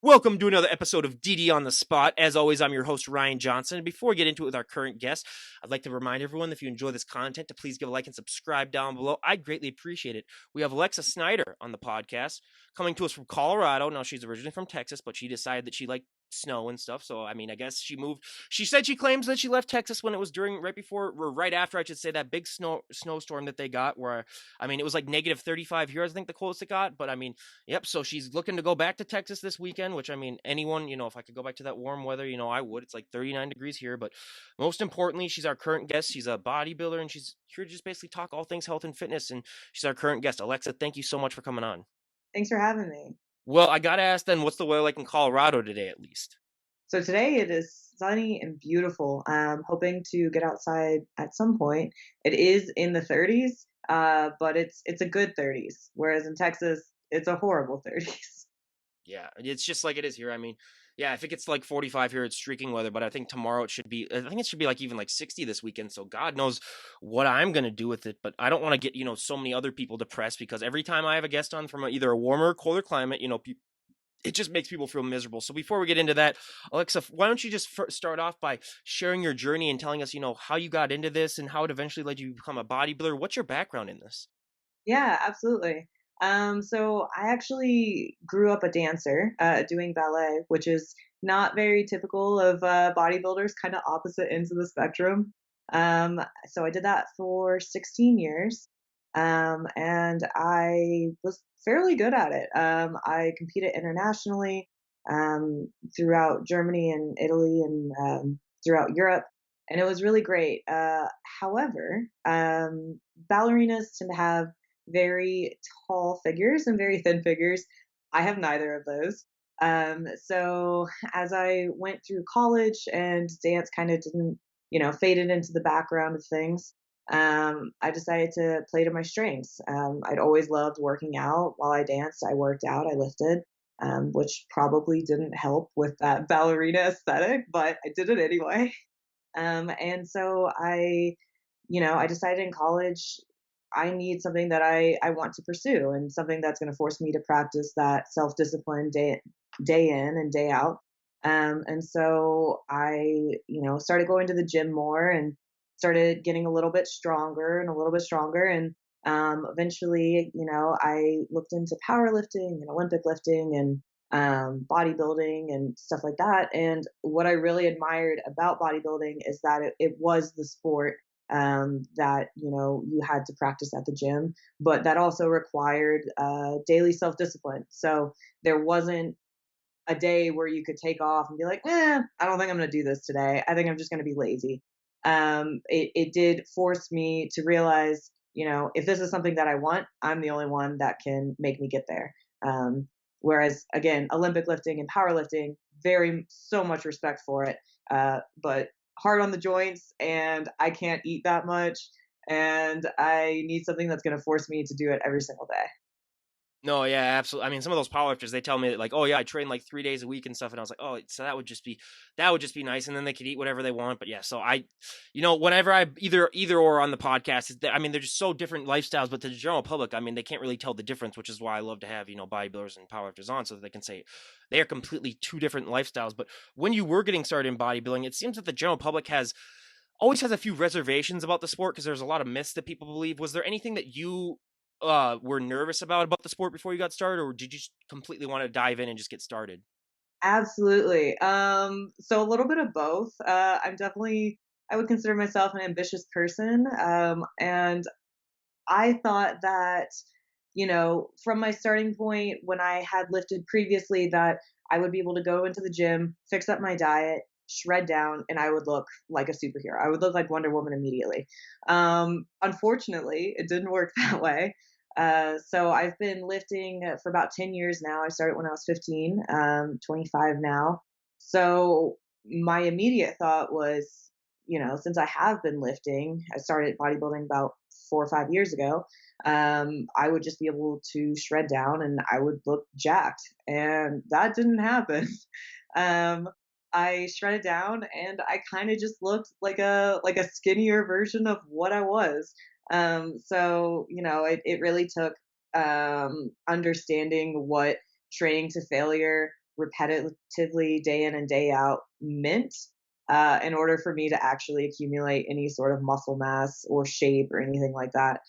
Welcome to another episode of DD on the Spot. As always, I'm your host, Ryan Johnson. And before we get into it with our current guest, I'd like to remind everyone if you enjoy this content to please give a like and subscribe down below. I'd greatly appreciate it. We have Alexa Snyder on the podcast, coming to us from Colorado. Now, she's originally from Texas, but she decided that she liked snow and stuff. So, I mean, I guess she moved. She said she claims that she left Texas when it was right before, or right after, I should say, that big snowstorm that they got where, I mean, it was like negative 35 here, I think the coldest it got. But, I mean, yep. So she's looking to go back to Texas this weekend, which I mean, anyone, if I could go back to that warm weather, I would. It's like 39 degrees here. But most importantly, she's our current guest. She's a bodybuilder and she's here to just basically talk all things health and fitness. And she's our current guest. Alexa, thank you so much for coming on. Thanks for having me. Well, I got to ask then, what's the weather like in Colorado today at least? So today it is sunny and beautiful. I'm hoping to get outside at some point. It is in the 30s, but it's a good 30s, whereas in Texas, it's a horrible 30s. Yeah, it's just like it is here. I mean, yeah, if it gets like 45 here, it's streaking weather, but I think tomorrow I think it should be like even like 60 this weekend. So God knows what I'm going to do with it, but I don't want to get, so many other people depressed because every time I have a guest on from either a warmer or colder climate, it just makes people feel miserable. So before we get into that, Alexa, why don't you just start off by sharing your journey and telling us, how you got into this and how it eventually led you to become a bodybuilder? What's your background in this? Yeah, absolutely. So I actually grew up a dancer, doing ballet, which is not very typical of bodybuilders, kind of opposite ends of the spectrum. So I did that for 16 years, and I was fairly good at it. I competed internationally, throughout Germany and Italy and throughout Europe, and it was really great. However, ballerinas tend to have very tall figures and very thin figures. I have neither of those. So as I went through college and dance kind of didn't, faded into the background of things, I decided to play to my strengths. I'd always loved working out. While I danced, I worked out, I lifted, which probably didn't help with that ballerina aesthetic, but I did it anyway. And so I decided in college I need something that I want to pursue and something that's going to force me to practice that self discipline day in and day out. And so I started going to the gym more and started getting a little bit stronger and a little bit stronger. And eventually, I looked into powerlifting and Olympic lifting and bodybuilding and stuff like that. And what I really admired about bodybuilding is that it was the sport that you had to practice at the gym, but that also required daily self discipline. So there wasn't a day where you could take off and be like, I don't think I'm going to do this today. I think I'm just going to be lazy. It did force me to realize, if this is something that I want, I'm the only one that can make me get there. Whereas again, Olympic lifting and powerlifting, so much respect for it, but hard on the joints, and I can't eat that much, and I need something that's going to force me to do it every single day. No, yeah, absolutely. I mean, some of those powerlifters, they tell me that like, oh yeah, I train like 3 days a week and stuff, and I was like, oh, so that would just be nice, and then they could eat whatever they want. But yeah, so whenever I either or on the podcast, I mean, they're just so different lifestyles, but to the general public, I mean, they can't really tell the difference, which is why I love to have bodybuilders and powerlifters on, so that they can say they are completely two different lifestyles. But when you were getting started in bodybuilding, it seems that the general public always has a few reservations about the sport because there's a lot of myths that people believe. Was there anything that you were nervous about the sport before you got started, or did you just completely want to dive in and just get started? Absolutely. So a little bit of both. I would consider myself an ambitious person, and I thought that, from my starting point when I had lifted previously, that I would be able to go into the gym, fix up my diet, shred down, and I would look like a superhero. I would look like Wonder Woman immediately. Unfortunately, it didn't work that way. So I've been lifting for about 10 years now. I started when I was 15, 25 now. So my immediate thought was, since I have been lifting, I started bodybuilding about 4 or 5 years ago. I would just be able to shred down and I would look jacked. And that didn't happen. um, I shredded down and I kind of just looked like a skinnier version of what I was. So it really took understanding what training to failure repetitively day in and day out mint in order for me to actually accumulate any sort of muscle mass or shape or anything like that.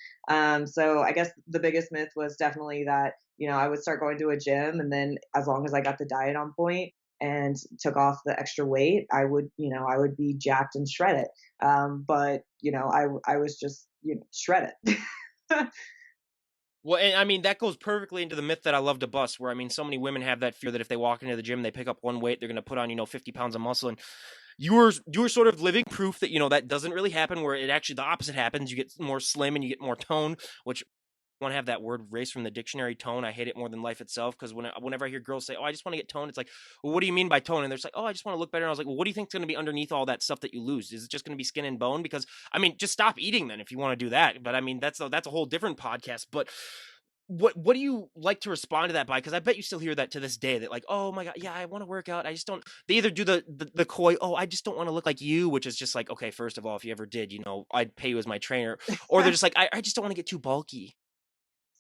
So I guess the biggest myth was definitely that, I would start going to a gym, and then as long as I got the diet on point and took off the extra weight, I would be jacked and shredded. But I was just, shredded. Well, and I mean, that goes perfectly into the myth that I love to bust, where I mean, so many women have that fear that if they walk into the gym, they pick up one weight, they're going to put on, 50 pounds of muscle. And you were sort of living proof that, that doesn't really happen, where it actually the opposite happens. You get more slim and you get more tone, which want to have that word race from the dictionary, tone. I hate it more than life itself, because whenever I hear girls say, "Oh, I just want to get toned," it's like, "Well, what do you mean by tone?" And they're just like, "Oh, I just want to look better." And I was like, "Well, what do you think's going to be underneath all that stuff that you lose? Is it just going to be skin and bone?" Because I mean, just stop eating then if you want to do that. But I mean, that's a whole different podcast. But what do you like to respond to that by? Because I bet you still hear that to this day. That like, "Oh my god, yeah, I want to work out. I just don't." They either do the coy, "Oh, I just don't want to look like you," which is just like, okay, first of all, if you ever did, I'd pay you as my trainer. Or they're just like, "I just don't want to get too bulky."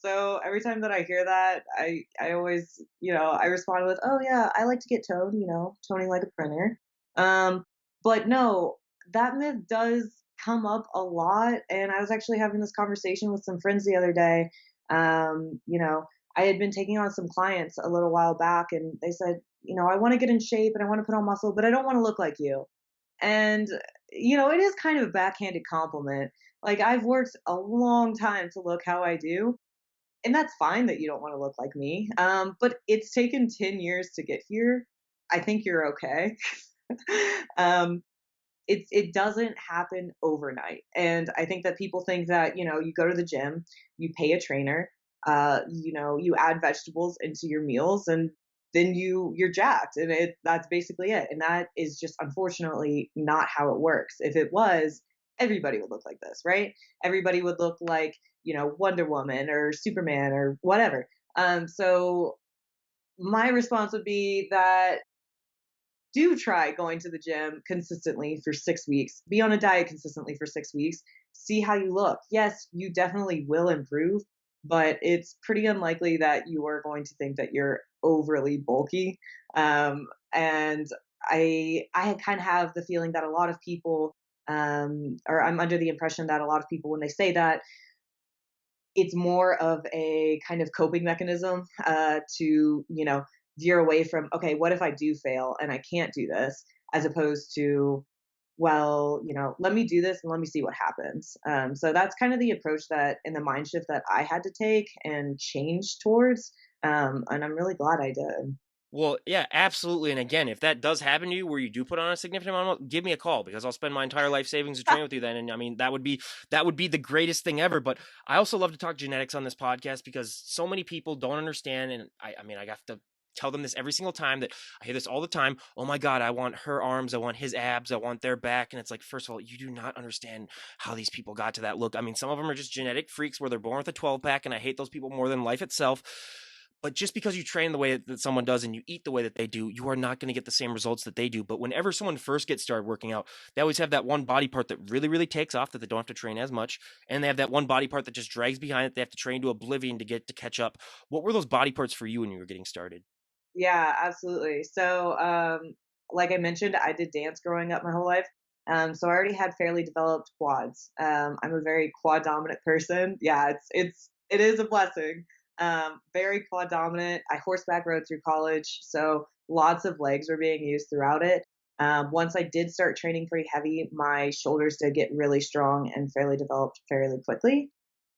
So every time that I hear that, I always, I respond with, "Oh yeah, I like to get toned, toning like a printer." Um, but no, that myth does come up a lot, and I was actually having this conversation with some friends the other day. I had been taking on some clients a little while back, and they said, "I want to get in shape and I want to put on muscle, but I don't want to look like you." And it is kind of a backhanded compliment. Like, I've worked a long time to look how I do, and that's fine that you don't want to look like me. But it's taken 10 years to get here. I think you're okay. um, it doesn't happen overnight. And I think that people think that, you go to the gym, you pay a trainer, you add vegetables into your meals, and then you're jacked, and that's basically it. And that is just unfortunately not how it works. If it was, everybody would look like this, right? Everybody would look like, Wonder Woman or Superman or whatever. So my response would be that do try going to the gym consistently for 6 weeks, be on a diet consistently for 6 weeks, see how you look. Yes, you definitely will improve, but it's pretty unlikely that you are going to think that you're overly bulky. And I kind of have the feeling that a lot of people, or I'm under the impression that a lot of people, when they say that, it's more of a kind of coping mechanism to veer away from, okay, what if I do fail and I can't do this, as opposed to, well, let me do this and let me see what happens. So that's kind of the approach that, in the mind shift that I had to take and change towards, and I'm really glad I did. Well, yeah, absolutely. And again, if that does happen to you where you do put on a significant amount, give me a call, because I'll spend my entire life savings to train with you then. And I mean, that would be the greatest thing ever. But I also love to talk genetics on this podcast, because so many people don't understand. And I mean, I have to tell them this every single time, that I hear this all the time. "Oh my God, I want her arms, I want his abs, I want their back." And it's like, first of all, you do not understand how these people got to that look. I mean, some of them are just genetic freaks where they're born with a 12 pack, and I hate those people more than life itself. But just because you train the way that someone does and you eat the way that they do, you are not going to get the same results that they do. But whenever someone first gets started working out, they always have that one body part that really, really takes off, that they don't have to train as much. And they have that one body part that just drags behind it. They have to train to oblivion to catch up. What were those body parts for you when you were getting started? Yeah, absolutely. So, like I mentioned, I did dance growing up my whole life. So I already had fairly developed quads. I'm a very quad dominant person. Yeah, it is a blessing. Very quad dominant. I horseback rode through college, so lots of legs were being used throughout it. Once I did start training pretty heavy, my shoulders did get really strong and fairly developed fairly quickly.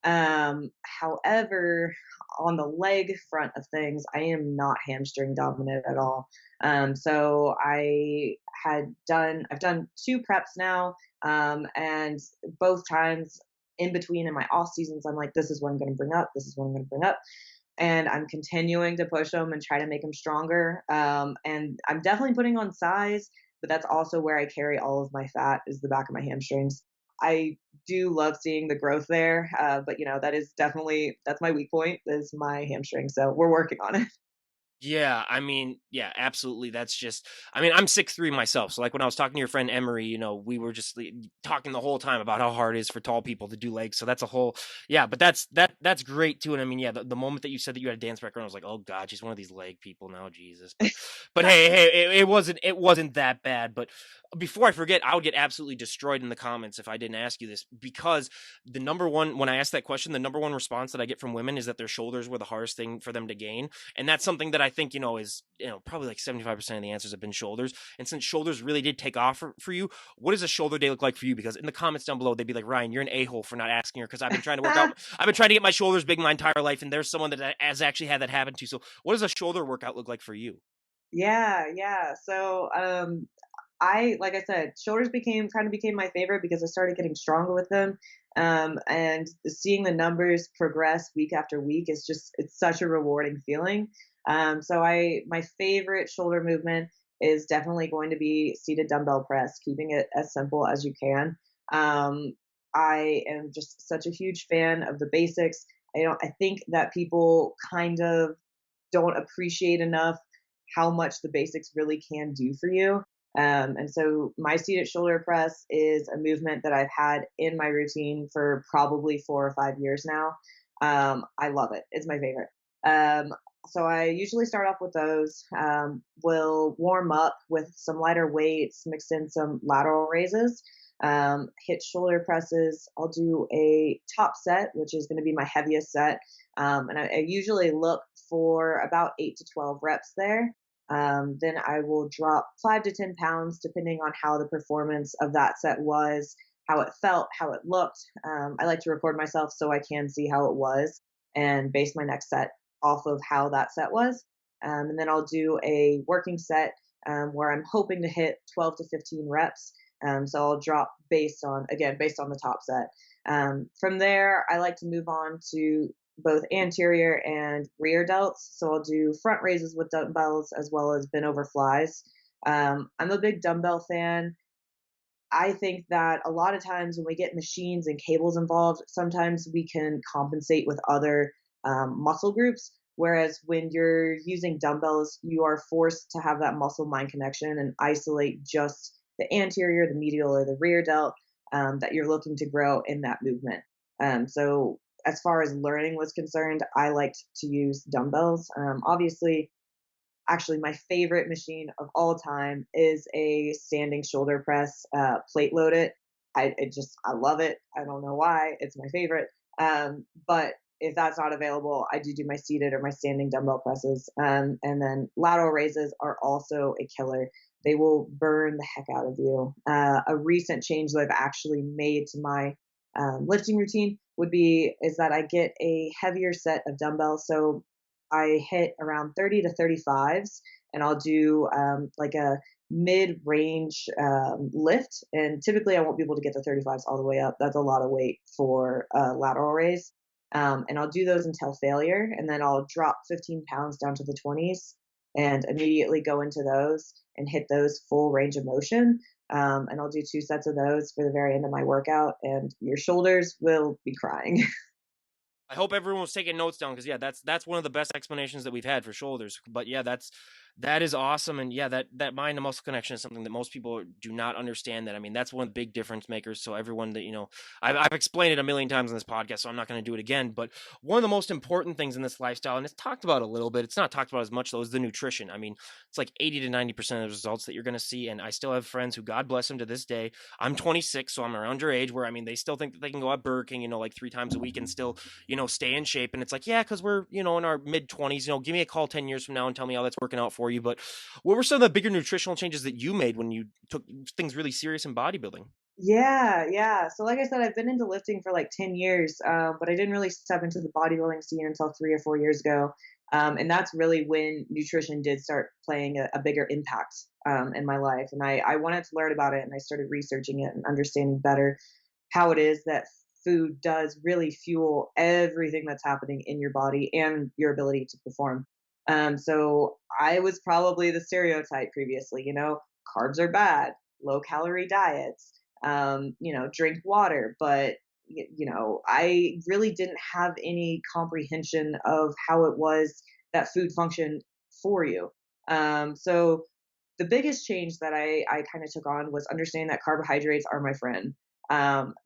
However, on the leg front of things, I am not hamstring dominant at all. So I've done two preps now, and both times in between in my off seasons, I'm like, this is what I'm going to bring up. This is what I'm going to bring up. And I'm continuing to push them and try to make them stronger. And I'm definitely putting on size, but that's also where I carry all of my fat, is the back of my hamstrings. I do love seeing the growth there, but that is definitely, that's my weak point, is my hamstring. So we're working on it. Yeah, I mean, yeah, absolutely. That's just, I mean, I'm 6'3" myself. So like when I was talking to your friend Emery, we were just talking the whole time about how hard it is for tall people to do legs. So that's a whole, yeah, but that's great too. And I mean, yeah, the moment that you said that you had a dance background, I was like, oh God, she's one of these leg people now, Jesus. But hey, it wasn't that bad. But before I forget, I would get absolutely destroyed in the comments if I didn't ask you this, because the number one, when I asked that question, the number one response that I get from women is that their shoulders were the hardest thing for them to gain. And that's something that I think, is, probably like 75% of the answers have been shoulders. And since shoulders really did take off for you, what does a shoulder day look like for you? Because in the comments down below, they'd be like, Ryan, you're an a-hole for not asking her, because I've been trying to work out. I've been trying to get my shoulders big my entire life. And there's someone that has actually had that happen to. So what does a shoulder workout look like for you? Yeah, yeah. So, like I said, shoulders became my favorite because I started getting stronger with them. And seeing the numbers progress week after week is just, it's such a rewarding feeling. My favorite shoulder movement is definitely going to be seated dumbbell press, keeping it as simple as you can. Um, I am just such a huge fan of the basics. I think that people kind of don't appreciate enough how much the basics really can do for you. And so my seated shoulder press is a movement that I've had in my routine for probably 4 or 5 years now. I love it. It's my favorite. Um, so I usually start off with those. We'll warm up with some lighter weights, mix in some lateral raises, hit shoulder presses. I'll do a top set, which is going to be my heaviest set. And I usually look for about 8 to 12 reps there. Then I will drop 5 to 10 pounds depending on how the performance of that set was, how it felt, how it looked. I like to record myself so I can see how it was and base my next set off of how that set was. And then I'll do a working set where I'm hoping to hit 12 to 15 reps. So I'll drop based on the top set. From there, I like to move on to both anterior and rear delts. So I'll do front raises with dumbbells as well as bent over flies. I'm a big dumbbell fan. I think that a lot of times when we get machines and cables involved, sometimes we can compensate with other muscle groups. Whereas when you're using dumbbells, you are forced to have that muscle mind connection and isolate just the anterior, the medial, or the rear delt that you're looking to grow in that movement. So, as far as learning was concerned, I liked to use dumbbells. Obviously, actually, my favorite machine of all time is a standing shoulder press, plate loaded. I love it. I don't know why. It's my favorite. But if that's not available, I do my seated or my standing dumbbell presses. And then lateral raises are also a killer. They will burn the heck out of you. A recent change that I've actually made to my lifting routine would be is that I get a heavier set of dumbbells. So I hit around 30 to 35s, and I'll do like a mid range lift. And typically, I won't be able to get the 35s all the way up. That's a lot of weight for a lateral raise. And I'll do those until failure, and then I'll drop 15 pounds down to the 20s and immediately go into those and hit those full range of motion. And I'll do 2 sets of those for the very end of my workout, and your shoulders will be crying. I hope everyone was taking notes down, because yeah, that's one of the best explanations that we've had for shoulders. But yeah, that is awesome. And yeah, that mind to muscle connection is something that most people do not understand. That, I mean, that's one of the big difference makers. So everyone that, I've explained it a million times on this podcast, so I'm not going to do it again. But one of the most important things in this lifestyle, and it's talked about a little bit, it's not talked about as much though, is the nutrition. I mean, it's like 80 to 90% of the results that you're going to see. And I still have friends who, God bless them, to this day. I'm 26, so I'm around your age, where I mean, they still think that they can go out Burger King, like 3 times a week and still, stay in shape. And it's like, yeah, because we're, in our mid 20s, give me a call 10 years from now and tell me how that's working out for you. But what were some of the bigger nutritional changes that you made when you took things really serious in bodybuilding? Yeah, yeah. So, like I said, I've been into lifting for like 10 years, but I didn't really step into the bodybuilding scene until 3 or 4 years ago. And that's really when nutrition did start playing a bigger impact in my life. And I wanted to learn about it, and I started researching it and understanding better how it is that food does really fuel everything that's happening in your body and your ability to perform. So I was probably the stereotype previously, carbs are bad, low calorie diets, drink water. But, I really didn't have any comprehension of how it was that food functioned for you. So the biggest change that I kind of took on was understanding that carbohydrates are my friend.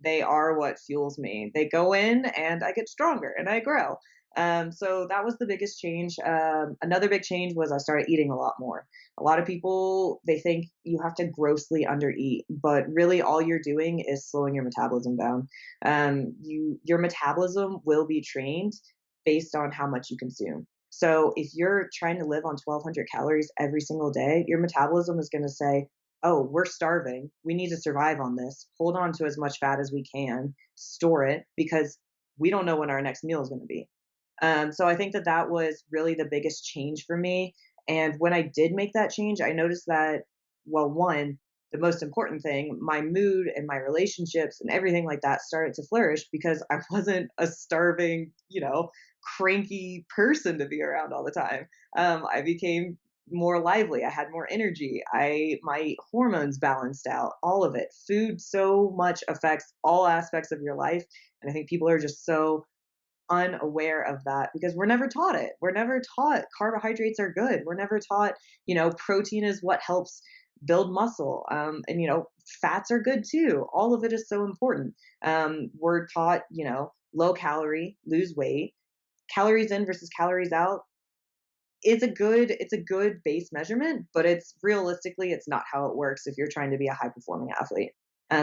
They are what fuels me. They go in and I get stronger and I grow. So that was the biggest change. Another big change was I started eating a lot more. A lot of people, they think you have to grossly undereat, but really all you're doing is slowing your metabolism down. Your metabolism will be trained based on how much you consume. So if you're trying to live on 1,200 calories every single day, your metabolism is going to say, oh, we're starving. We need to survive on this. Hold on to as much fat as we can, store it because we don't know when our next meal is going to be. So I think that that was really the biggest change for me. And when I did make that change, I noticed that, well, one, the most important thing, my mood and my relationships and everything like that started to flourish because I wasn't a starving, cranky person to be around all the time. I became more lively. I had more energy. My hormones balanced out. All of it. Food so much affects all aspects of your life, and I think people are just so unaware of that because we're never taught it. We're never taught carbohydrates are good. We're never taught, protein is what helps build muscle. And, fats are good too. All of it is so important. We're taught, low calorie, lose weight, calories in versus calories out it's a good base measurement, but it's not how it works if you're trying to be a high performing athlete.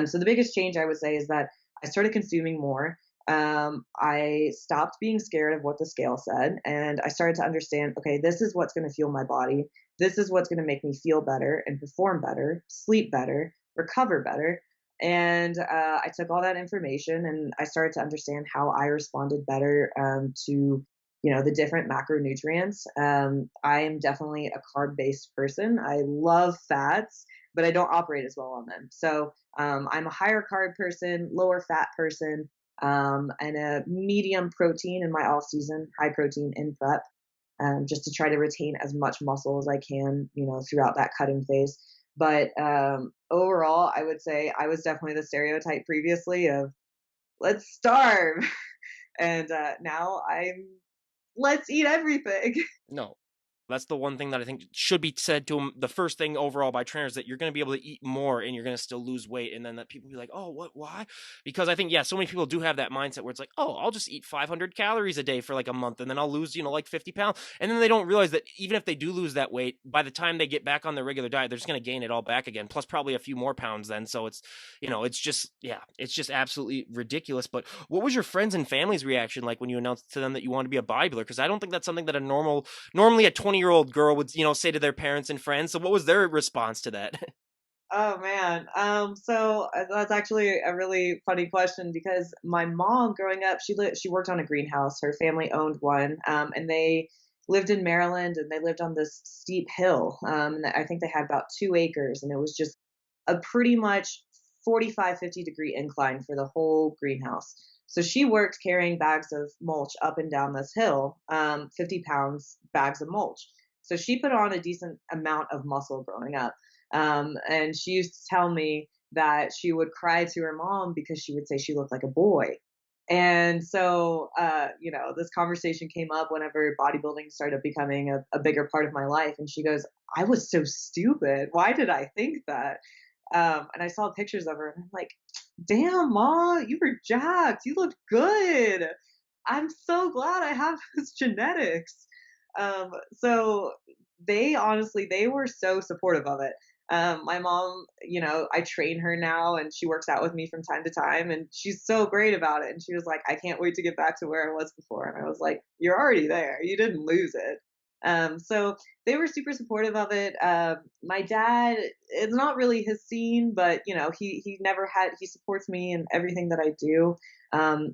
So the biggest change I would say is that I started consuming more. I stopped being scared of what the scale said, and I started to understand. Okay, this is what's going to fuel my body. This is what's going to make me feel better and perform better, sleep better, recover better. And I took all that information and I started to understand how I responded better to the different macronutrients. I am definitely a carb based person. I love fats, but I don't operate as well on them. So I'm a higher carb person, lower fat person, and a medium protein in my off season, high protein in prep, just to try to retain as much muscle as I can, throughout that cutting phase. But overall, I would say I was definitely the stereotype previously of let's starve. And now I'm let's eat everything. No. That's the one thing that I think should be said to them. The first thing overall by trainers that you're going to be able to eat more and you're going to still lose weight. And then that people be like, oh, what, why? Because I think, yeah, so many people do have that mindset where it's like, oh, I'll just eat 500 calories a day for like a month and then I'll lose, like 50 pounds. And then they don't realize that even if they do lose that weight, by the time they get back on their regular diet, they're just going to gain it all back again, plus probably a few more pounds then. So it's, it's just, yeah, it's just absolutely ridiculous. But what was your friends and family's reaction like when you announced to them that you want to be a bodybuilder? Because I don't think that's something that normally a 20-year-old girl would say to their parents and friends. So what was their response to that? Oh man. So that's actually a really funny question because my mom growing up, she worked on a greenhouse. Her family owned one, and they lived in Maryland, and they lived on this steep hill. And I think they had about 2 acres, and it was just a pretty much 45, 50-degree incline for the whole greenhouse. So she worked carrying bags of mulch up and down this hill, 50 pounds bags of mulch. So she put on a decent amount of muscle growing up. And she used to tell me that she would cry to her mom because she would say she looked like a boy. And so, this conversation came up whenever bodybuilding started becoming a bigger part of my life. And she goes, I was so stupid. Why did I think that? And I saw pictures of her and I'm like, damn, Ma, you were jacked. You looked good. I'm so glad I have this genetics. So they were so supportive of it. My mom, I train her now and she works out with me from time to time and she's so great about it. And she was like, I can't wait to get back to where I was before. And I was like, you're already there. You didn't lose it. So they were super supportive of it. My dad, it's not really his scene, but he supports me in everything that I do.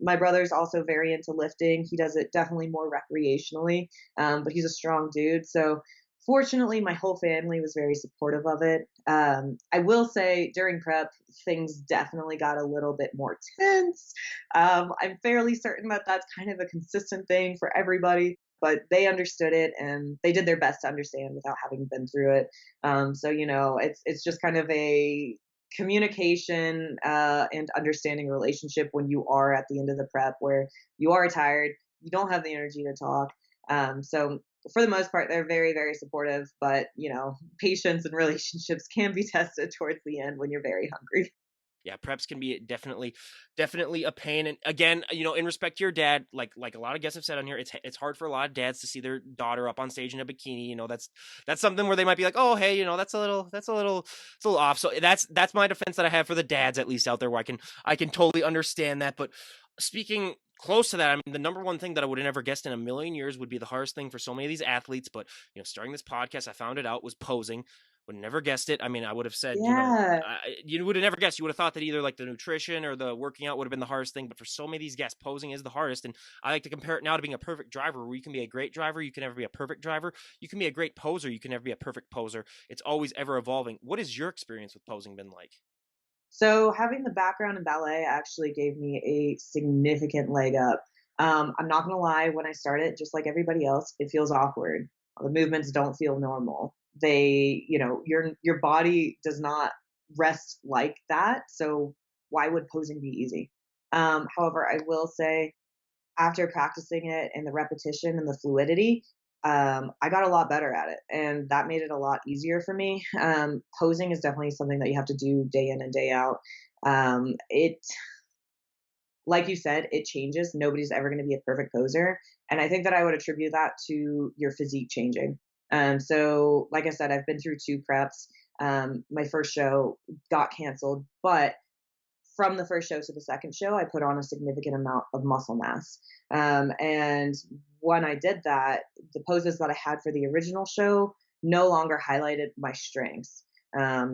My brother's also very into lifting. He does it definitely more recreationally, but he's a strong dude. So fortunately, my whole family was very supportive of it. I will say during prep, things definitely got a little bit more tense. I'm fairly certain that that's kind of a consistent thing for everybody, but they understood it and they did their best to understand without having been through it. So it's just kind of a communication and understanding relationship when you are at the end of the prep where you are tired, you don't have the energy to talk. So for the most part, they're very, very supportive, but patience and relationships can be tested towards the end when you're very hungry. Yeah, preps can be definitely a pain. And again, in respect to your dad, like a lot of guests have said on here, it's hard for a lot of dads to see their daughter up on stage in a bikini. That's something where they might be like, oh hey, it's a little off. So that's my defense that I have for the dads at least out there, where I can totally understand that. But speaking close to that, I mean, the number one thing that I would have never guessed in a million years would be the hardest thing for so many of these athletes. But starting this podcast, I found it out was posing. Would have never guessed it. I mean, I would have said, Yeah. you would have never guessed. You would have thought that either like the nutrition or the working out would have been the hardest thing. But for so many of these guests, posing is the hardest. And I like to compare it now to being a perfect driver, where you can be a great driver, you can never be a perfect driver. You can be a great poser, you can never be a perfect poser. It's always ever evolving. What has your experience with posing been like? So having the background in ballet actually gave me a significant leg up. I'm not gonna lie, when I started, just like everybody else, it feels awkward. The movements don't feel normal. Your body does not rest like that. So why would posing be easy? However, I will say after practicing it and the repetition and the fluidity, I got a lot better at it, and that made it a lot easier for me. Posing is definitely something that you have to do day in and day out. It, like you said, it changes. Nobody's ever going to be a perfect poser, and I think that I would attribute that to your physique changing. So, like I said, I've been through two preps. My first show got canceled, but from the first show to the second show, I put on a significant amount of muscle mass. And when I did that, the poses that I had for the original show no longer highlighted my strengths.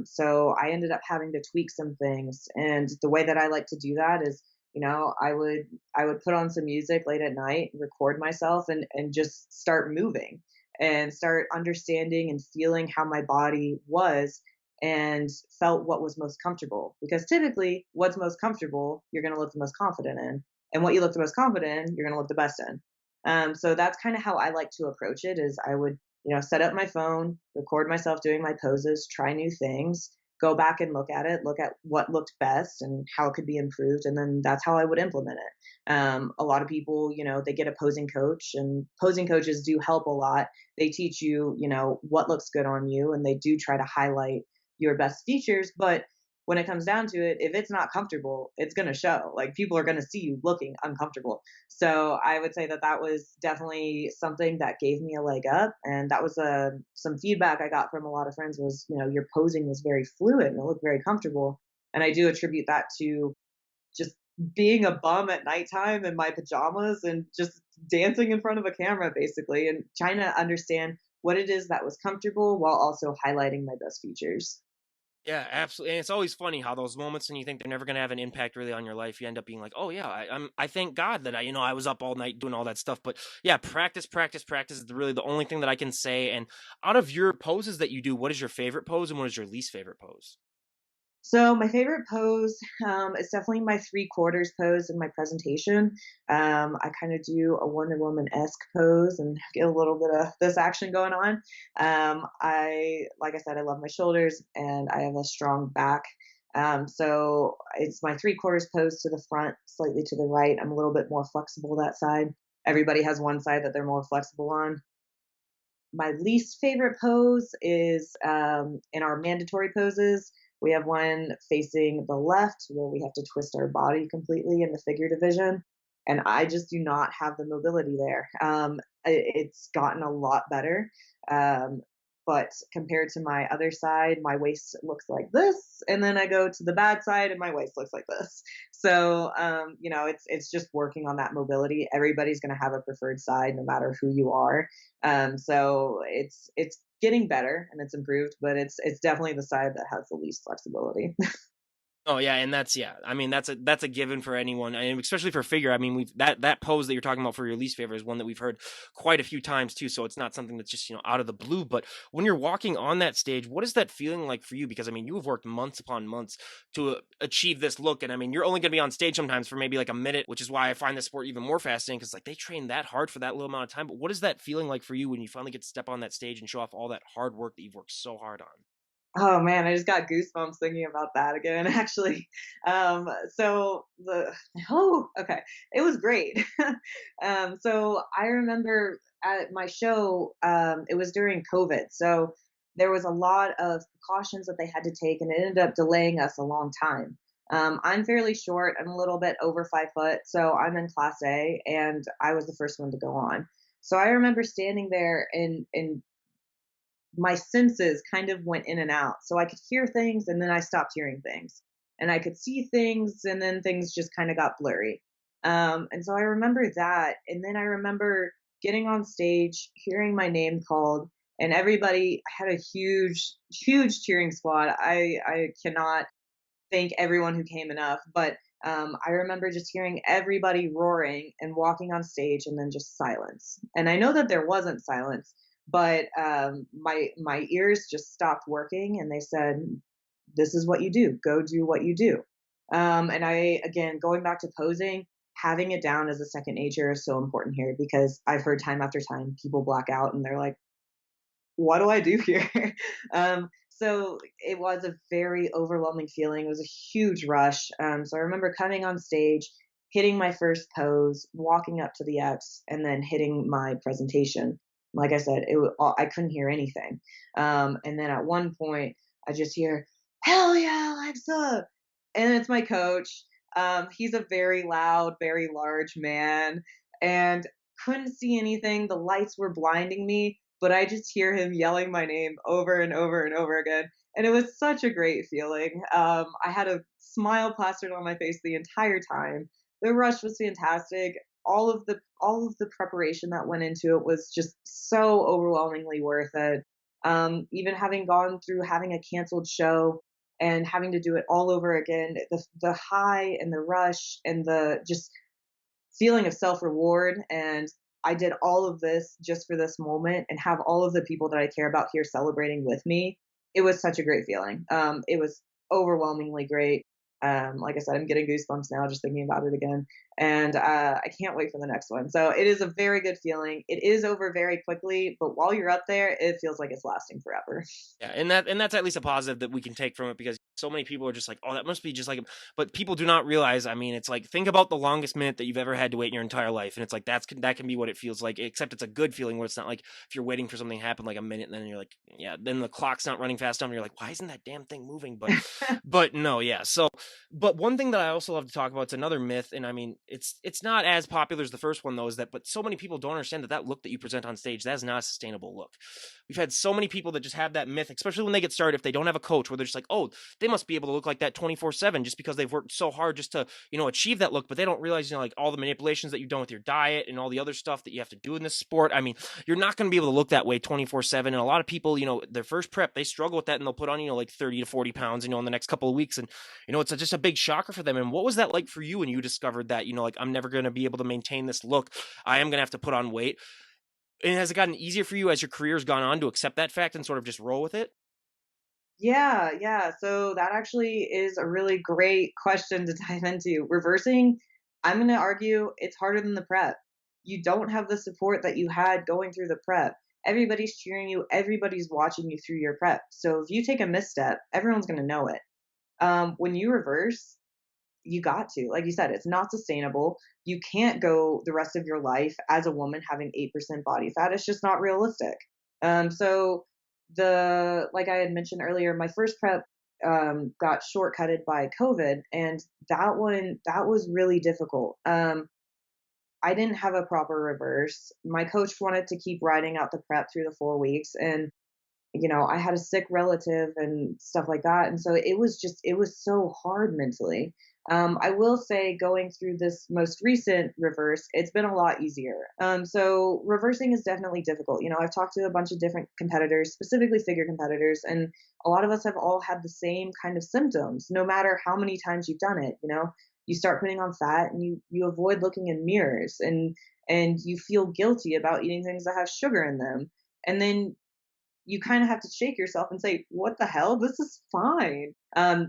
So I ended up having to tweak some things. And the way that I like to do that is, I would put on some music late at night, record myself, and just start moving and start understanding and feeling how my body was and felt what was most comfortable. Because typically, what's most comfortable, you're going to look the most confident in. And what you look the most confident in, you're going to look the best in. So that's kind of how I like to approach it is I would, set up my phone, record myself doing my poses, try new things, go back and look at it, look at what looked best and how it could be improved. And then that's how I would implement it. A lot of people, they get a posing coach, and posing coaches do help a lot. They teach you, what looks good on you, and they do try to highlight your best features. But when it comes down to it, if it's not comfortable, it's going to show. Like people are going to see you looking uncomfortable. So I would say that that was definitely something that gave me a leg up. And that was some feedback I got from a lot of friends was, your posing was very fluid and it looked very comfortable. And I do attribute that to just being a bum at nighttime in my pajamas and just dancing in front of a camera basically and trying to understand what it is that was comfortable while also highlighting my best features. Yeah, absolutely. And it's always funny how those moments when you think they're never going to have an impact really on your life, you end up being like, oh yeah, I thank God that I was up all night doing all that stuff. But yeah, practice, practice, practice is really the only thing that I can say. And out of your poses that you do, what is your favorite pose and what is your least favorite pose? So my favorite pose is definitely my three quarters pose in my presentation. I kind of do a Wonder Woman esque pose and get a little bit of this action going on. Like I said, I love my shoulders and I have a strong back. So it's my three quarters pose to the front, slightly to the right. I'm a little bit more flexible that side. Everybody has one side that they're more flexible on. My least favorite pose is in our mandatory poses. We have one facing the left where we have to twist our body completely in the figure division. And I just do not have the mobility there. It's gotten a lot better. Um, but compared to my other side, my waist looks like this. And then I go to the bad side and my waist looks like this. So, it's just working on that mobility. Everybody's going to have a preferred side no matter who you are. So it's getting better and it's improved, but it's definitely the side that has the least flexibility. Oh yeah, and yeah. I mean, that's a given for anyone, and especially for figure. I mean, we've that pose that you're talking about for your least favorite is one that we've heard quite a few times too. So it's not something that's just out of the blue. But when you're walking on that stage, what is that feeling like for you? Because I mean, you have worked months upon months to achieve this look, and I mean, you're only going to be on stage sometimes for maybe like a minute, which is why I find this sport even more fascinating because like they train that hard for that little amount of time. But what is that feeling like for you when you finally get to step on that stage and show off all that hard work that you've worked so hard on? Oh man, I just got goosebumps thinking about that again, actually. So the oh, okay, it was great. So I remember at my show, it was during COVID, so there was a lot of precautions that they had to take, and it ended up delaying us a long time. I'm fairly short. I'm a little bit over 5 foot, so I'm in Class A, and I was the first one to go on. So I remember standing there and my senses kind of went in and out. So I could hear things and then I stopped hearing things. And I could see things and then things just kind of got blurry. And so I remember that. And then I remember getting on stage, hearing my name called, and everybody I had a huge, huge cheering squad. I cannot thank everyone who came enough, but I remember just hearing everybody roaring and walking on stage, and then just silence. And I know that there wasn't silence, but my ears just stopped working, and they said, "This is what you do. Go do what you do." And I, again, going back to posing, having it down as a second nature is so important here because I've heard time after time people black out and they're like, what do I do here? So it was a very overwhelming feeling. It was a huge rush. So I remember coming on stage, hitting my first pose, walking up to the X, and then hitting my presentation. Like I said, I couldn't hear anything. And then at one point, I just hear, "Hell yeah, Alexa!" And it's my coach. He's a very loud, very large man, and couldn't see anything. The lights were blinding me, but I just hear him yelling my name over and over and over again. And it was such a great feeling. I had a smile plastered on my face the entire time. The rush was fantastic. All of the preparation that went into it was just so overwhelmingly worth it. Even having gone through having a canceled show and having to do it all over again, the high and the rush and the just feeling of self reward, and I did all of this just for this moment and have all of the people that I care about here celebrating with me. It was such a great feeling. It was overwhelmingly great. Like I said, I'm getting goosebumps now just thinking about it again, and I can't wait for the next one. So it is a very good feeling. It is over very quickly, but while you're up there, it feels like it's lasting forever. Yeah, and that's at least a positive that we can take from it because so many people are just like, "Oh, that must be just like," but people do not realize. I mean, it's like think about the longest minute that you've ever had to wait in your entire life, and it's like that can be what it feels like. Except it's a good feeling where it's not like if you're waiting for something to happen like a minute, and then you're like, yeah, then the clock's not running fast enough, and you're like, why isn't that damn thing moving? But no, yeah. So, but one thing that I also love to talk about, it's another myth, and I mean, it's not as popular as the first one though, is that, but so many people don't understand that that look that you present on stage, that is not a sustainable look. We've had so many people that just have that myth, especially when they get started, if they don't have a coach, where they're just like, oh, they must be able to look like that 24/7 just because they've worked so hard just to, achieve that look. But they don't realize, like all the manipulations that you've done with your diet and all the other stuff that you have to do in this sport. I mean, you're not going to be able to look that way 24/7. And a lot of people, their first prep, they struggle with that and they'll put on, like 30 to 40 pounds, in the next couple of weeks. And, it's just a big shocker for them. And what was that like for you when you discovered that, like, I'm never going to be able to maintain this look? I am going to have to put on weight. And has it gotten easier for you as your career's gone on to accept that fact and sort of just roll with it? Yeah, yeah. So that actually is a really great question to dive into. Reversing, I'm going to argue it's harder than the prep. You don't have the support that you had going through the prep. Everybody's cheering you, everybody's watching you through your prep. So if you take a misstep, everyone's going to know it. When you reverse, you got to, like you said, it's not sustainable. You can't go the rest of your life as a woman having 8% body fat. It's just not realistic. So like I had mentioned earlier, my first prep got shortcutted by COVID, and that was really difficult. I didn't have a proper reverse. My coach wanted to keep riding out the prep through the 4 weeks, and I had a sick relative and stuff like that. And so it was so hard mentally. I will say, going through this most recent reverse, it's been a lot easier. So reversing is definitely difficult. I've talked to a bunch of different competitors, specifically figure competitors, and a lot of us have all had the same kind of symptoms, no matter how many times you've done it. You start putting on fat and you avoid looking in mirrors, and you feel guilty about eating things that have sugar in them. And then you kind of have to shake yourself and say, what the hell? This is fine.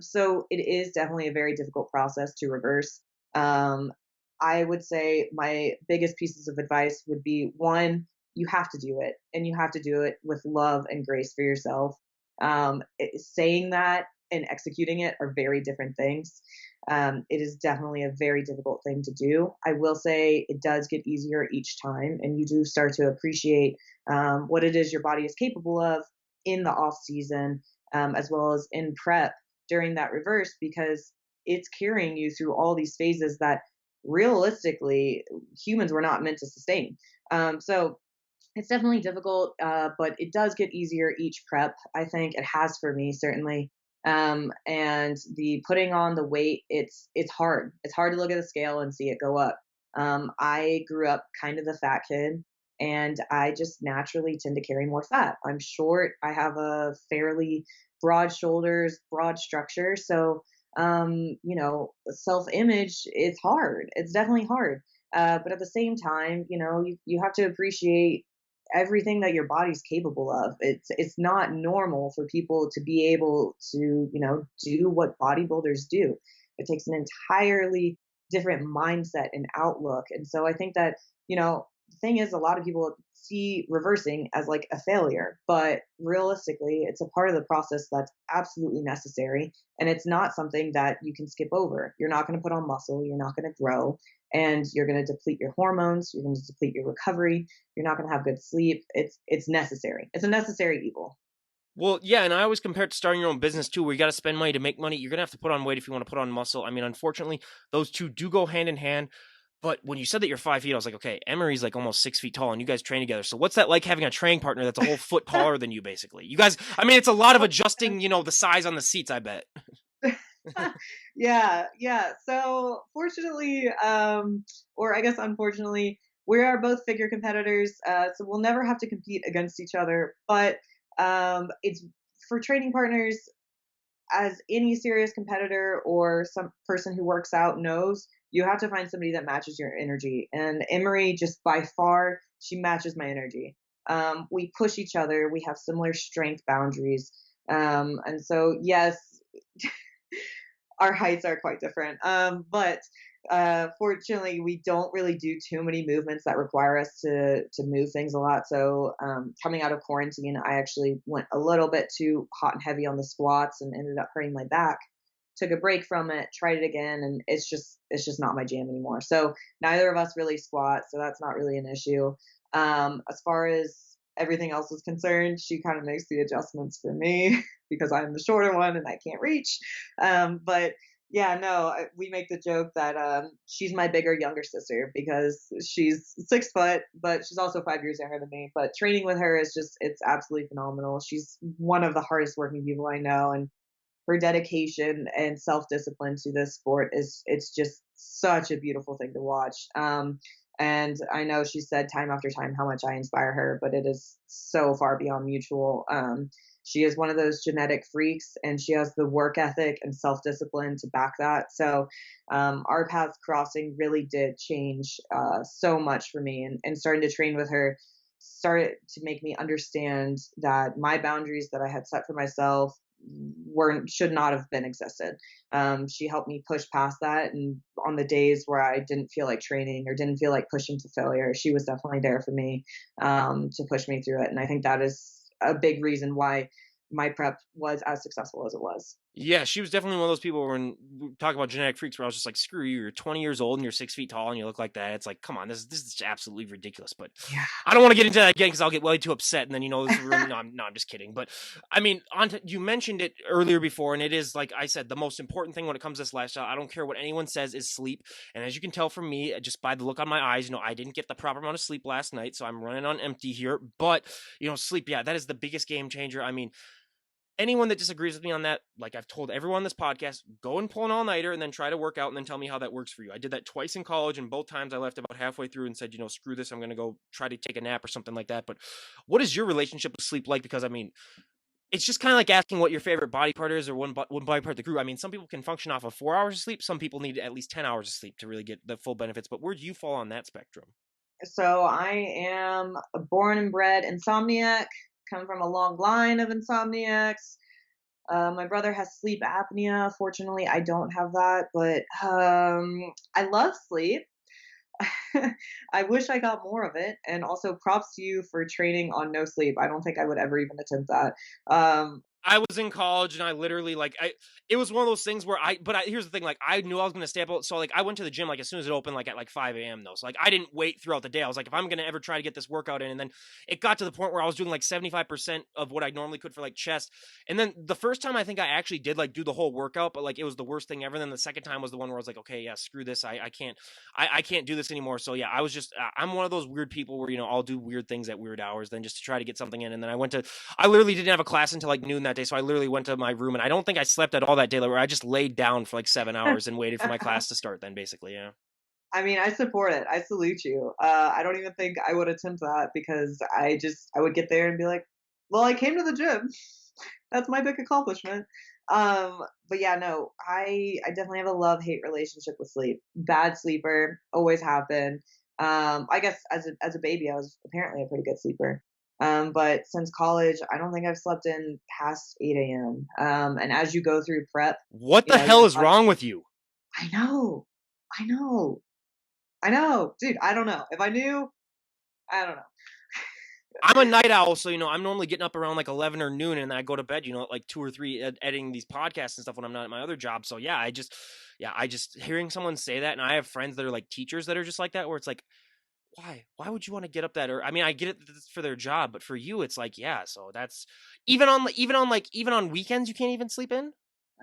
So it is definitely a very difficult process to reverse. Um, I would say my biggest pieces of advice would be, one, you have to do it, and you have to do it with love and grace for yourself. Saying that and executing it are very different things. It is definitely a very difficult thing to do. I will say it does get easier each time, and you do start to appreciate what it is your body is capable of in the off season, as well as in prep during that reverse, because it's carrying you through all these phases that realistically humans were not meant to sustain. So it's definitely difficult, but it does get easier each prep. I think it has for me certainly. And the putting on the weight, it's hard. It's hard to look at the scale and see it go up. I grew up kind of the fat kid, and I just naturally tend to carry more fat. I'm short. I have a fairly broad shoulders, broad structure. So, self image is hard. It's definitely hard. But at the same time, you have to appreciate everything that your body's capable of. It's not normal for people to be able to, do what bodybuilders do. It takes an entirely different mindset and outlook. And so I think that, the thing is a lot of people see reversing as like a failure, but realistically, it's a part of the process that's absolutely necessary. And it's not something that you can skip over. You're not going to put on muscle, you're not going to grow, and you're going to deplete your hormones, you're going to deplete your recovery, you're not going to have good sleep. It's necessary. It's a necessary evil. Well, yeah, and I always compare it to starting your own business too, where you got to spend money to make money. You're gonna have to put on weight if you want to put on muscle. I mean, unfortunately, those two do go hand in hand. But when you said that you're 5 feet, I was like, okay, Emery's like almost 6 feet tall, and you guys train together. So what's that like having a training partner that's a whole foot taller than you, basically? You guys, I mean, it's a lot of adjusting, the size on the seats, I bet. Yeah, yeah. So fortunately, or I guess unfortunately, we are both figure competitors, so we'll never have to compete against each other. But it's for training partners, as any serious competitor or some person who works out knows, you have to find somebody that matches your energy. And Emery, just by far, she matches my energy. We push each other. We have similar strength boundaries. And so, yes, our heights are quite different. But fortunately, we don't really do too many movements that require us to move things a lot. So coming out of quarantine, I actually went a little bit too hot and heavy on the squats and ended up hurting my back. Took a break from it, tried it again, and it's just not my jam anymore. So neither of us really squat, so that's not really an issue. As far as everything else is concerned, she kind of makes the adjustments for me because I'm the shorter one and I can't reach. But yeah, no, we make the joke that she's my bigger younger sister because she's 6 foot, but she's also 5 years younger than me. But training with her is it's absolutely phenomenal. She's one of the hardest working people I know, and her dedication and self discipline to this sport it's just such a beautiful thing to watch. And I know she said time after time how much I inspire her, but it is so far beyond mutual. She is one of those genetic freaks, and she has the work ethic and self discipline to back that. So, our paths crossing really did change so much for me, and starting to train with her started to make me understand that my boundaries that I had set for myself weren't should not have been existed. She helped me push past that, and on the days where I didn't feel like training or didn't feel like pushing to failure, she was definitely there for me to push me through it. And I think that is a big reason why my prep was as successful as it was. Yeah, she was definitely one of those people when we talk about genetic freaks where I was just like, screw you, you're 20 years old and you're 6 feet tall and you look like that. It's like, come on, this is absolutely ridiculous. But Yeah. I don't want to get into that again because I'll get way too upset and then this will ruin. No, I'm just kidding. But I mean, you mentioned it earlier before, and it is like I said, the most important thing when it comes to this lifestyle. I don't care what anyone says is sleep. And as you can tell from me, just by the look on my eyes, I didn't get the proper amount of sleep last night, so I'm running on empty here. But sleep, yeah, that is the biggest game changer. I mean, anyone that disagrees with me on that, like I've told everyone on this podcast, go and pull an all-nighter and then try to work out and then tell me how that works for you. I did that twice in college, and both times I left about halfway through and said, screw this, I'm going to go try to take a nap or something like that. But what is your relationship with sleep like? Because I mean, it's just kind of like asking what your favorite body part is or one body part of the group. I mean, some people can function off of 4 hours of sleep. Some people need at least 10 hours of sleep to really get the full benefits. But where do you fall on that spectrum? So I am a born and bred insomniac, come from a long line of insomniacs. My brother has sleep apnea. Fortunately, I don't have that, but I love sleep. I wish I got more of it. And also props to you for training on no sleep. I don't think I would ever even attempt that. I was in college and I literally like it was one of those things where here's the thing, like I knew I was gonna stay up, so like I went to the gym like as soon as it opened, like at like 5 a.m. though. So like I didn't wait throughout the day. I was like, if I'm gonna ever try to get this workout in, and then it got to the point where I was doing like 75% of what I normally could for like chest. And then the first time I think I actually did like do the whole workout, but like it was the worst thing ever. Then the second time was the one where I was like, okay, yeah, screw this. I can't do this anymore. So yeah, I was just I'm one of those weird people where I'll do weird things at weird hours then just to try to get something in. And then I literally didn't have a class until like noon that day, so I literally went to my room, and I don't think I slept at all that day. Like, where I just laid down for like 7 hours and waited for my class to start. Then basically, yeah. I mean, I support it. I salute you. I don't even think I would attempt that because I would get there and be like, "Well, I came to the gym. That's my big accomplishment." But yeah, no, I definitely have a love-hate relationship with sleep. Bad sleeper, always have been. I guess as a baby, I was apparently a pretty good sleeper. But since college, I don't think I've slept in past 8 a.m. And as you go through prep, What the your hell is body. wrong with you? I know, I know. I know, dude. I don't know. If I knew, I don't know. I'm a night owl, so I'm normally getting up around like 11 or noon, and then I go to bed, at like 2 or 3, editing these podcasts and stuff when I'm not at my other job. So yeah, I just hearing someone say that, and I have friends that are like teachers that are just like that, where it's like, why would you want to get up that? Or I mean, I get it that it's for their job, but for you, it's like, yeah. So that's even on weekends, you can't even sleep in.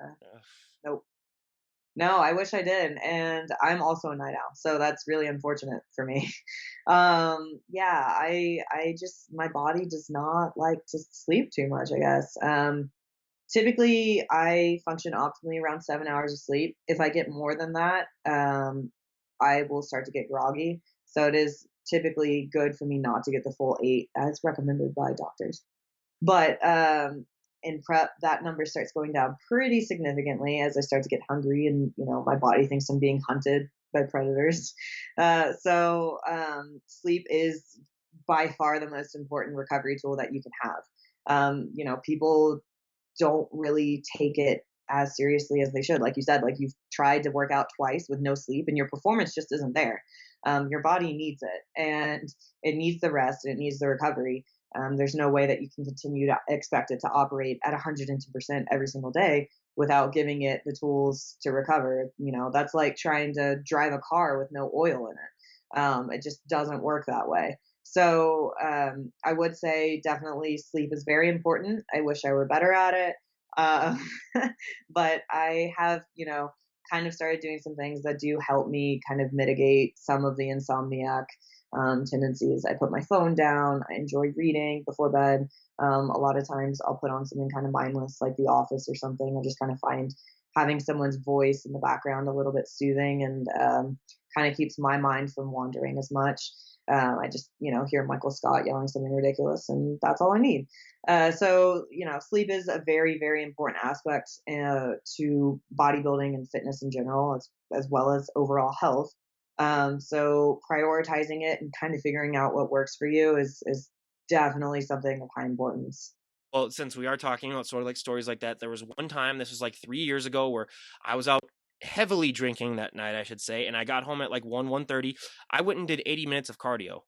Uh, Ugh. nope. No, I wish I did, and I'm also a night owl, so that's really unfortunate for me. Yeah, I just my body does not like to sleep too much, I guess. Typically, I function optimally around 7 hours of sleep. If I get more than that, I will start to get groggy. So it is typically good for me not to get the full 8, as recommended by doctors. But in prep, that number starts going down pretty significantly as I start to get hungry, and my body thinks I'm being hunted by predators. Sleep is by far the most important recovery tool that you can have. People don't really take it as seriously as they should. Like you said, like you've tried to work out twice with no sleep, and your performance just isn't there. Your body needs it, and it needs the rest, and it needs the recovery. There's no way that you can continue to expect it to operate at 102% every single day without giving it the tools to recover. That's like trying to drive a car with no oil in it. It just doesn't work that way. So I would say definitely sleep is very important. I wish I were better at it. Uh, but I have, kind of started doing some things that do help me kind of mitigate some of the insomniac tendencies. I put my phone down. I enjoy reading before bed. A lot of times I'll put on something kind of mindless like The Office or something. I just kind of find having someone's voice in the background a little bit soothing, and kind of keeps my mind from wandering as much. I just, hear Michael Scott yelling something ridiculous, and that's all I need. Sleep is a very, very important aspect to bodybuilding and fitness in general, as well as overall health. So prioritizing it and kind of figuring out what works for you is definitely something of high importance. Well, since we are talking about sort of like stories like that, there was one time, this was like 3 years ago, where I was out heavily drinking that night, I should say, and I got home at like 1:30. I went and did 80 minutes of cardio.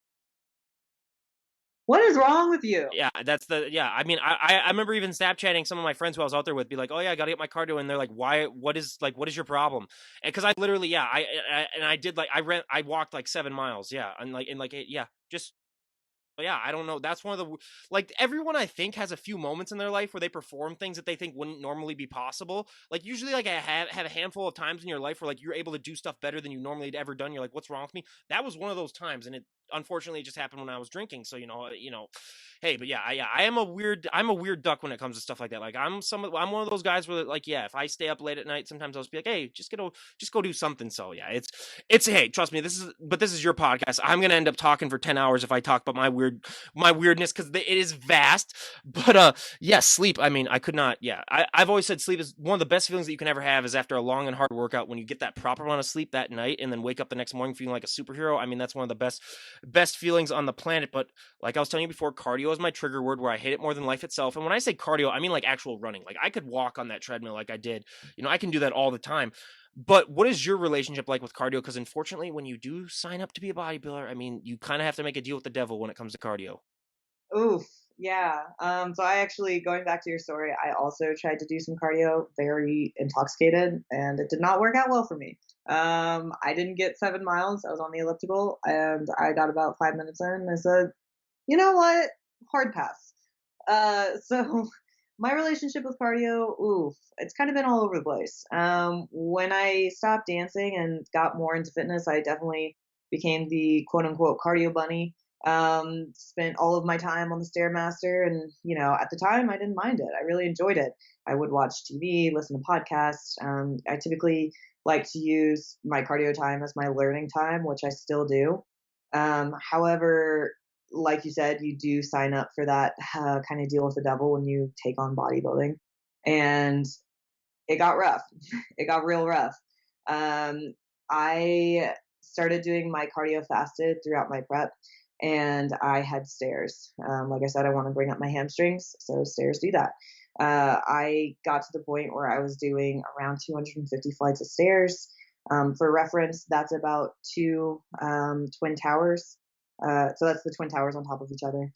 What is wrong with you? Yeah, that's the yeah. I mean, I remember even Snapchatting some of my friends who I was out there with, be like, "Oh yeah, I gotta get my cardio," and they're like, "Why? What is your problem?" And because I literally, yeah, I did like I walked like 7 miles, yeah, and like yeah, just but yeah, I don't know. That's one of the like everyone I think has a few moments in their life where they perform things that they think wouldn't normally be possible. Like usually, like I have a handful of times in your life where like you're able to do stuff better than you normally had ever done. You're like, what's wrong with me? That was one of those times, and it unfortunately it just happened when I was drinking. So hey, but yeah, I am I'm a weird duck when it comes to stuff like that. Like I'm one of those guys where like yeah, if I stay up late at night, sometimes I'll just be like, hey, just go do something. So yeah, it's hey, trust me, this is your podcast. I'm gonna end up talking for 10 hours if I talk about my weirdness because it is vast. But yeah, sleep. I mean, I could not. Yeah, I've always said sleep is one of the best feelings that you can ever have. Is after a long and hard workout when you get that proper amount of sleep that night and then wake up the next morning feeling like a superhero. I mean, that's one of the best feelings on the planet. But like I was telling you before, cardio is my trigger word where I hate it more than life itself. And when I say cardio, I mean like actual running. Like I could walk on that treadmill like I did. I can do that all the time. But what is your relationship like with cardio? Because unfortunately, when you do sign up to be a bodybuilder, I mean, you kind of have to make a deal with the devil when it comes to cardio. Oof. Yeah. So I actually, going back to your story, I also tried to do some cardio very intoxicated, and it did not work out well for me. I didn't get 7 miles. I was on the elliptical, and I got about 5 minutes in. And I said, you know what? Hard pass. So my relationship with cardio, oof, it's kind of been all over the place. When I stopped dancing and got more into fitness, I definitely became the quote unquote cardio bunny. Spent all of my time on the Stairmaster, and at the time, I didn't mind it. I really enjoyed it. I would watch TV, listen to podcasts. I typically like to use my cardio time as my learning time, which I still do. However, like you said, you do sign up for that kind of deal with the devil when you take on bodybuilding. And it got rough. It got real rough. Um, I started doing my cardio fasted throughout my prep, and I had stairs. Like I said, I want to bring up my hamstrings, so stairs do that. I got to the point where I was doing around 250 flights of stairs. For reference, that's about two twin towers. So that's the twin towers on top of each other.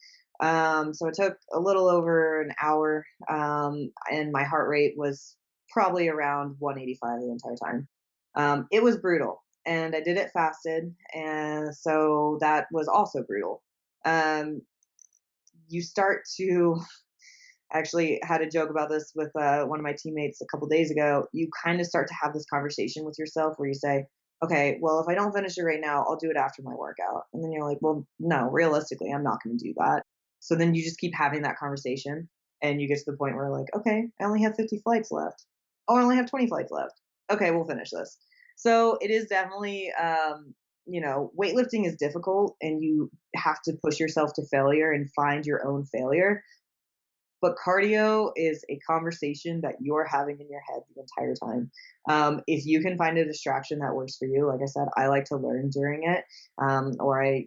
So it took a little over an hour, and my heart rate was probably around 185 the entire time. It was brutal, and I did it fasted, and so that was also brutal. Um, you start to actually had a joke about this with one of my teammates a couple days ago. You kind of start to have this conversation with yourself where you say, okay, well, if I don't finish it right now, I'll do it after my workout. And then you're like, well, no, realistically, I'm not going to do that. So then you just keep having that conversation, and you get to the point where, like, okay, I only have 50 flights left. Oh, I only have 20 flights left. Okay, we'll finish this. So it is definitely, weightlifting is difficult, and you have to push yourself to failure and find your own failure, but cardio is a conversation that you're having in your head the entire time. If you can find a distraction that works for you, like I said, I like to learn during it, or I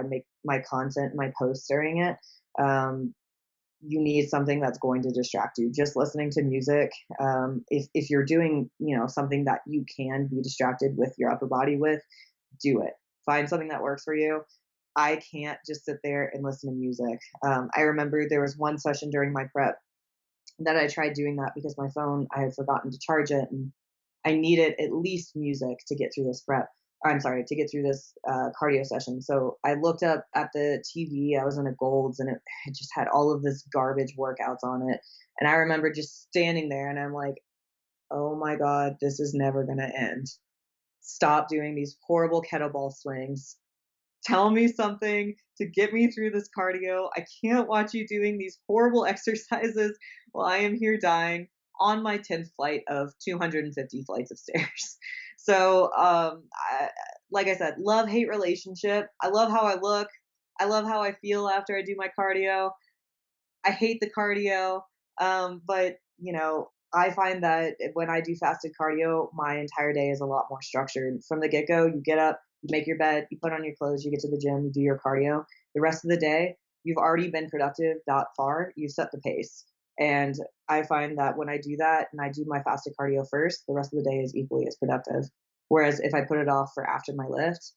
make my content, my posts during it. Um, you need something that's going to distract you. Just listening to music, if you're doing something that you can be distracted with your upper body with, do it. Find something that works for you. I can't just sit there and listen to music. I remember there was one session during my prep that I tried doing that because my phone, I had forgotten to charge it, and I needed at least music to get through this prep. I'm sorry, to get through this cardio session. So I looked up at the TV. I was in a Golds, and it just had all of this garbage workouts on it. And I remember just standing there, and I'm like, oh my God, this is never going to end. Stop doing these horrible kettlebell swings. Tell me something to get me through this cardio. I can't watch you doing these horrible exercises while I am here dying on my 10th flight of 250 flights of stairs. So, like I said, love hate relationship. I love how I look. I love how I feel after I do my cardio. I hate the cardio, but I find that when I do fasted cardio, my entire day is a lot more structured. From the get go, you get up, you make your bed, you put on your clothes, you get to the gym, you do your cardio. The rest of the day, you've already been productive that far. You've set the pace. And I find that when I do that and I do my fasted cardio first, the rest of the day is equally as productive. Whereas if I put it off for after my lift,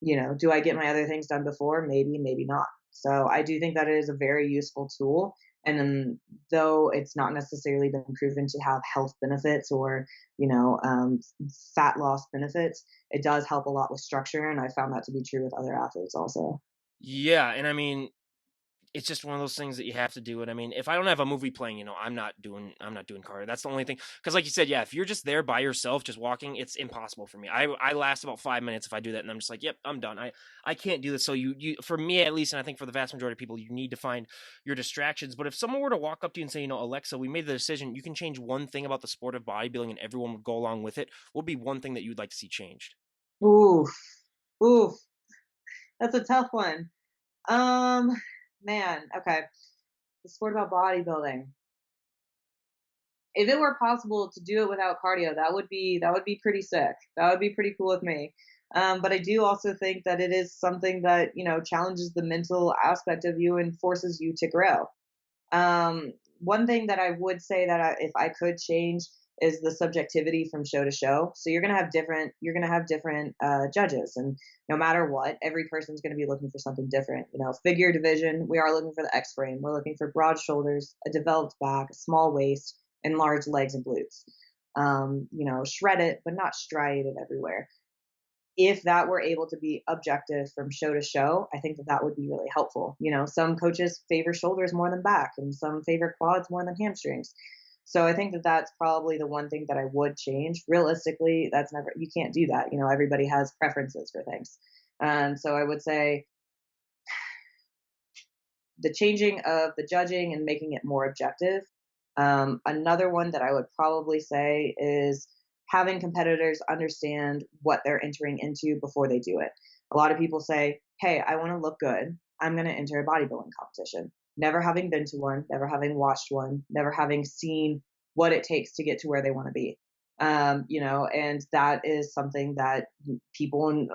do I get my other things done before? Maybe, maybe not. So I do think that it is a very useful tool. And then, though it's not necessarily been proven to have health benefits or, fat loss benefits, it does help a lot with structure. And I found that to be true with other athletes also. Yeah, and I mean, it's just one of those things that you have to do it. I mean, if I don't have a movie playing, I'm not doing cardio. That's the only thing. Because like you said, yeah, if you're just there by yourself, just walking, it's impossible for me. I last about 5 minutes if I do that, and I'm just like, yep, I'm done. I can't do this. So you for me at least, and I think for the vast majority of people, you need to find your distractions. But if someone were to walk up to you and say, Alexa, we made the decision, you can change one thing about the sport of bodybuilding, and everyone would go along with it. What would be one thing that you'd like to see changed? Oof, oof, that's a tough one. Um, Man, okay. The sport about bodybuilding. If it were possible to do it without cardio, that would be pretty sick. That would be pretty cool with me. But I do also think that it is something that challenges the mental aspect of you and forces you to grow. One thing that I would say that if I could change is the subjectivity from show to show. So you're going to have different judges, and no matter what, every person's going to be looking for something different. Figure division, we are looking for the X frame. We're looking for broad shoulders, a developed back, a small waist, and large legs and glutes. Shred it, but not striated everywhere. If that were able to be objective from show to show, I think that that would be really helpful. Some coaches favor shoulders more than back, and some favor quads more than hamstrings. So I think that that's probably the one thing that I would change. Realistically, that's never, you can't do that. Everybody has preferences for things. So I would say the changing of the judging and making it more objective. Another one that I would probably say is having competitors understand what they're entering into before they do it. A lot of people say, hey, I want to look good. I'm going to enter a bodybuilding competition. Never having been to one, never having watched one, never having seen what it takes to get to where they want to be. And that is something that people in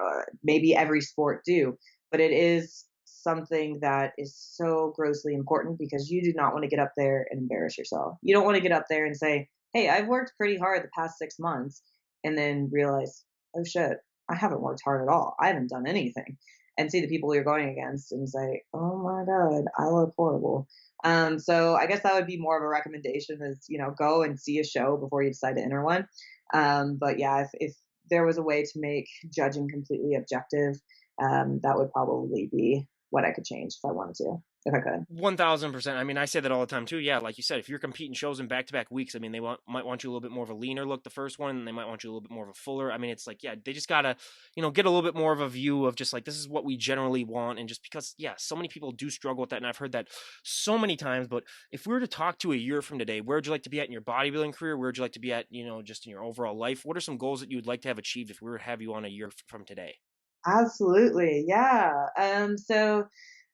maybe every sport do, but it is something that is so grossly important because you do not want to get up there and embarrass yourself. You don't want to get up there and say, hey, I've worked pretty hard the past 6 months, and then realize, oh shit, I haven't worked hard at all. I haven't done anything. And see the people you're going against and say, oh my God, I look horrible. So I guess that would be more of a recommendation is, go and see a show before you decide to enter one. But yeah, if there was a way to make judging completely objective, that would probably be what I could change if I wanted to, if I could. 1000%. I mean, I say that all the time too. Yeah, like you said, if you're competing shows in back-to-back weeks, I mean, might want you a little bit more of a leaner look the first one, and they might want you a little bit more of a fuller. I mean, it's like, yeah, they just gotta, get a little bit more of a view of just like this is what we generally want, and just because, yeah, so many people do struggle with that, and I've heard that so many times. But if we were to talk to a year from today, where would you like to be at in your bodybuilding career? Where would you like to be at, just in your overall life? What are some goals that you would like to have achieved if we were to have you on a year from today? Absolutely. Yeah.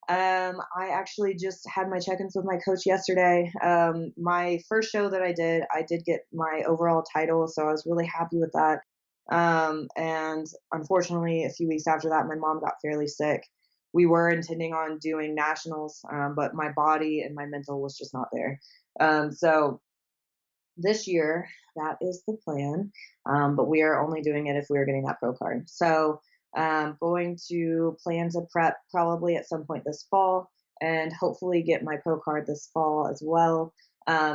I actually just had my check-ins with my coach yesterday. My first show that I did get my overall title, so I was really happy with that. And unfortunately, a few weeks after that, my mom got fairly sick. We were intending on doing nationals, but my body and my mental was just not there. So this year, that is the plan. But we are only doing it if we are getting that pro card. So going to plan to prep probably at some point this fall and hopefully get my pro card this fall as well.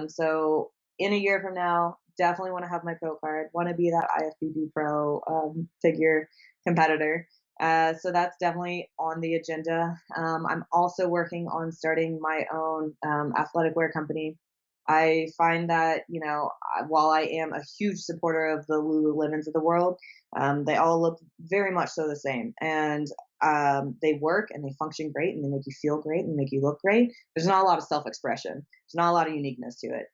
So in a year from now, definitely want to have my pro card, want to be that IFBB pro figure competitor. So that's definitely on the agenda. I'm also working on starting my own athletic wear company. I find that, while I am a huge supporter of the Lululemons of the world, they all look very much so the same. And they work and they function great and they make you feel great and make you look great. There's not a lot of self expression, there's not a lot of uniqueness to it.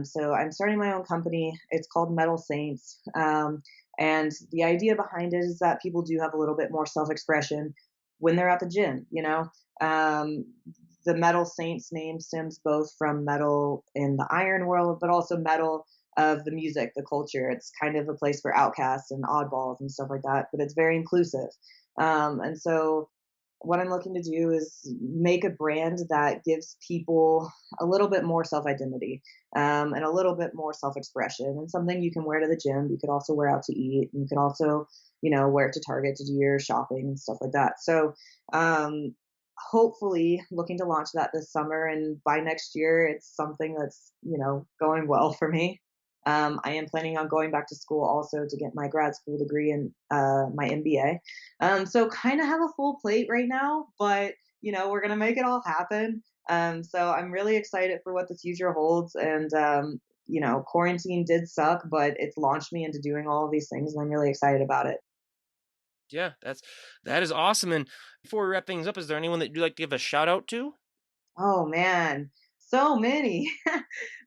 So I'm starting my own company. It's called Metal Saints. And the idea behind it is that people do have a little bit more self expression when they're at the gym. Um, the Metal Saints name stems both from metal in the iron world, but also metal of the music, the culture. It's kind of a place for outcasts and oddballs and stuff like that, but it's very inclusive. And so what I'm looking to do is make a brand that gives people a little bit more self identity, and a little bit more self expression, and something you can wear to the gym. You could also wear out to eat, and you can also, wear it to Target to do your shopping and stuff like that. So, hopefully, looking to launch that this summer, and by next year, it's something that's, going well for me. I am planning on going back to school also to get my grad school degree and my MBA. So kind of have a full plate right now, but we're gonna make it all happen. So I'm really excited for what the future holds. And quarantine did suck, but it's launched me into doing all of these things, and I'm really excited about it. Yeah, that is awesome. And before we wrap things up, is there anyone that you'd like to give a shout out to? Oh man, so many.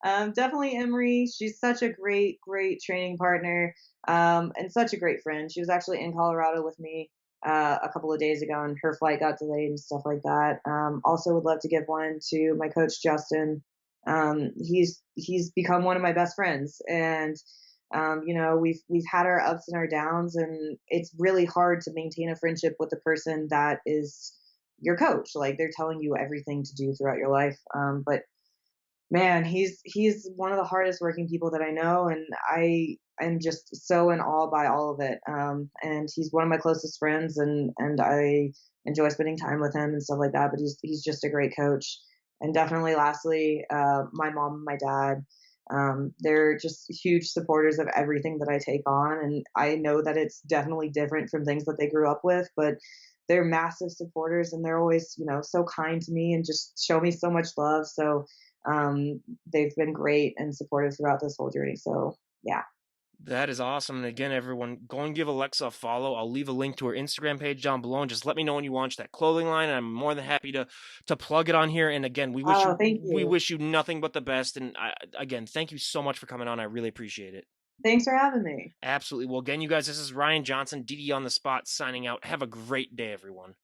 Definitely Emery. She's such a great training partner, and such a great friend. She was actually in Colorado with me a couple of days ago, and her flight got delayed and stuff like that. Also, would love to give one to my coach Justin. He's become one of my best friends, and we've had our ups and our downs, and it's really hard to maintain a friendship with the person that is your coach. Like they're telling you everything to do throughout your life. But Man, he's one of the hardest working people that I know, and I am just so in awe by all of it. And he's one of my closest friends, and I enjoy spending time with him and stuff like that. But he's just a great coach. And definitely, lastly, my mom and my dad. They're just huge supporters of everything that I take on, and I know that it's definitely different from things that they grew up with, but they're massive supporters, and they're always, so kind to me and just show me so much love. So they've been great and supportive throughout this whole journey. So yeah. That is awesome. And again, everyone, go and give Alexa a follow. I'll leave a link to her Instagram page down below, and just let me know when you launch that clothing line. And I'm more than happy to plug it on here. And again, Oh, thank we you. wish you nothing but the best. And again, thank you so much for coming on. I really appreciate it. Thanks for having me. Absolutely. Well, again, you guys, this is Ryan Johnson, DD on the spot, signing out. Have a great day, everyone.